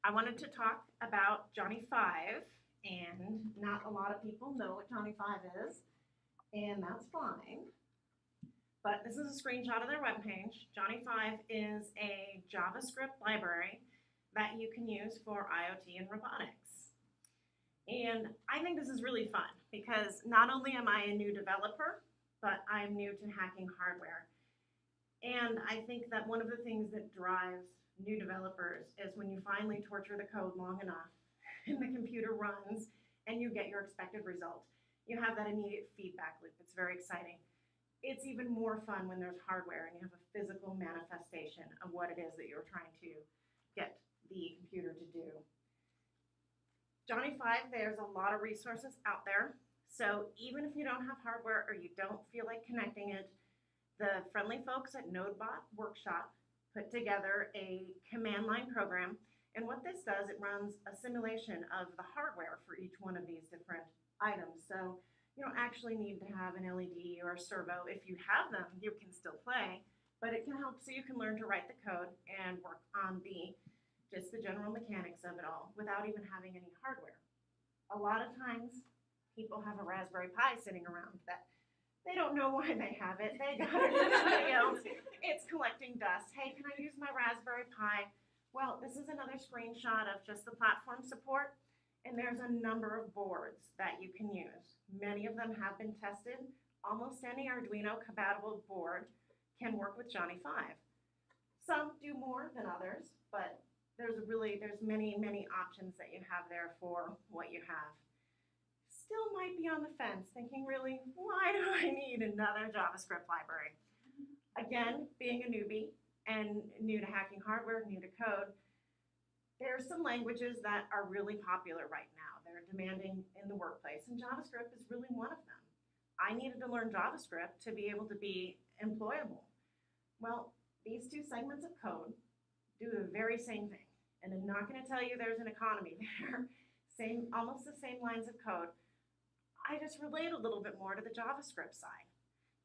I wanted to talk about JohnnyFive, and not a lot of people know what JohnnyFive is, and that's fine. But this is a screenshot of their webpage. JohnnyFive is a JavaScript library that you can use for IoT and robotics. And I think this is really fun because not only am I a new developer, but I'm new to hacking hardware. And I think that one of the things that drives new developers is when you finally torture the code long enough and the computer runs and you get your expected result. You have that immediate feedback loop. It's very exciting. It's even more fun when there's hardware and you have a physical manifestation of what it is that you're trying to get the computer to do. JohnnyFive, there's a lot of resources out there. So even if you don't have hardware or you don't feel like connecting it, the friendly folks at NodeBot Workshop put together a command line program. And what this does, it runs a simulation of the hardware for each one of these different items. So you don't actually need to have an LED or a servo. If you have them, you can still play, but it can help so you can learn to write the code and work on just the general mechanics of it all without even having any hardware. A lot of times, people have a Raspberry Pi sitting around that they don't know why they have it. They got it from somebody else. It's collecting dust. Hey, can I use my Raspberry Pi? Well, this is another screenshot of just the platform support, and there's a number of boards that you can use. Many of them have been tested. Almost any Arduino compatible board can work with JohnnyFive. Some do more than others, but there's many, many options that you have there for what you have. Still might be on the fence, thinking really, why do I need another JavaScript library? Again, being a newbie and new to hacking hardware, new to code, there are some languages that are really popular right now. They're demanding in the workplace, and JavaScript is really one of them. I needed to learn JavaScript to be able to be employable. Well, these two segments of code do the very same thing. And I'm not going to tell you there's an economy there. Almost the same lines of code. I just relate a little bit more to the JavaScript side.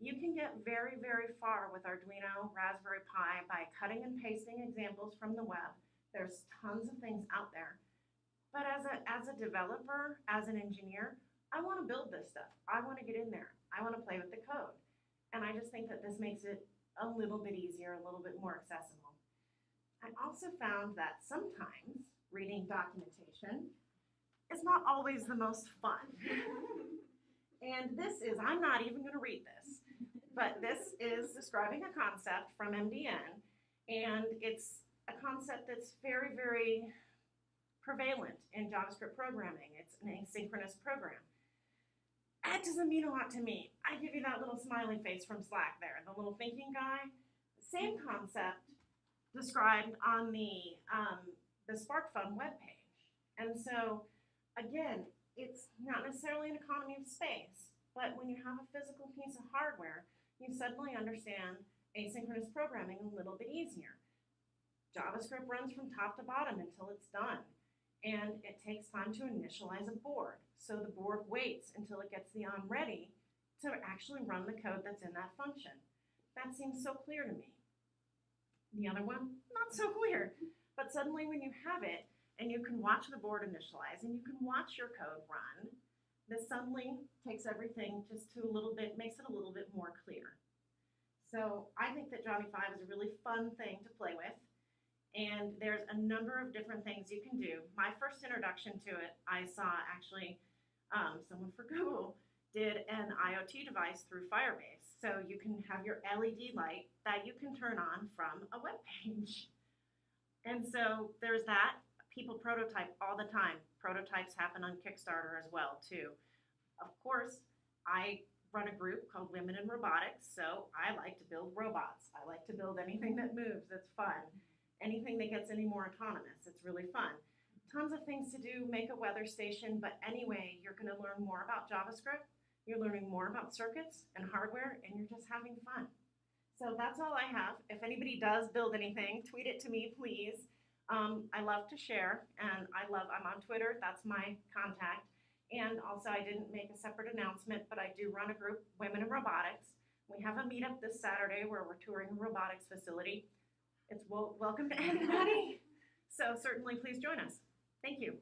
You can get very, very far with Arduino, Raspberry Pi by cutting and pasting examples from the web. There's tons of things out there. But as a developer, as an engineer, I want to build this stuff. I want to get in there. I want to play with the code. And I just think that this makes it a little bit easier, a little bit more accessible. I also found that sometimes reading documentation is not always the most fun. And I'm not even going to read this, but this is describing a concept from MDN, and it's a concept that's very, very prevalent in JavaScript programming. It's an asynchronous program. That doesn't mean a lot to me. I give you that little smiley face from Slack there, the little thinking guy. Same concept described on the SparkFun webpage. And so, again, it's not necessarily an economy of space, but when you have a physical piece of hardware, you suddenly understand asynchronous programming a little bit easier. JavaScript runs from top to bottom until it's done, and it takes time to initialize a board. So the board waits until it gets the on ready to actually run the code that's in that function. That seems so clear to me. The other one, not so clear. But suddenly when you have it, and you can watch the board initialize, and you can watch your code run, this suddenly takes everything just to makes it a little bit more clear. So I think that JohnnyFive is a really fun thing to play with, and there's a number of different things you can do. My first introduction to it, I saw actually someone for Google did an IoT device through Firebase. So you can have your LED light that you can turn on from a web page. And so there's that. People prototype all the time. Prototypes happen on Kickstarter as well, too. Of course, I run a group called Women in Robotics, so I like to build robots. I like to build anything that moves. It's fun. Anything that gets any more autonomous. It's really fun. Tons of things to do, make a weather station, but anyway, you're going to learn more about JavaScript. You're learning more about circuits and hardware, and you're just having fun. So that's all I have. If anybody does build anything, tweet it to me, please. I love to share, and I'm on Twitter. That's my contact. And also, I didn't make a separate announcement, but I do run a group, Women in Robotics. We have a meetup this Saturday where we're touring a robotics facility. It's welcome to anybody. So certainly please join us. Thank you.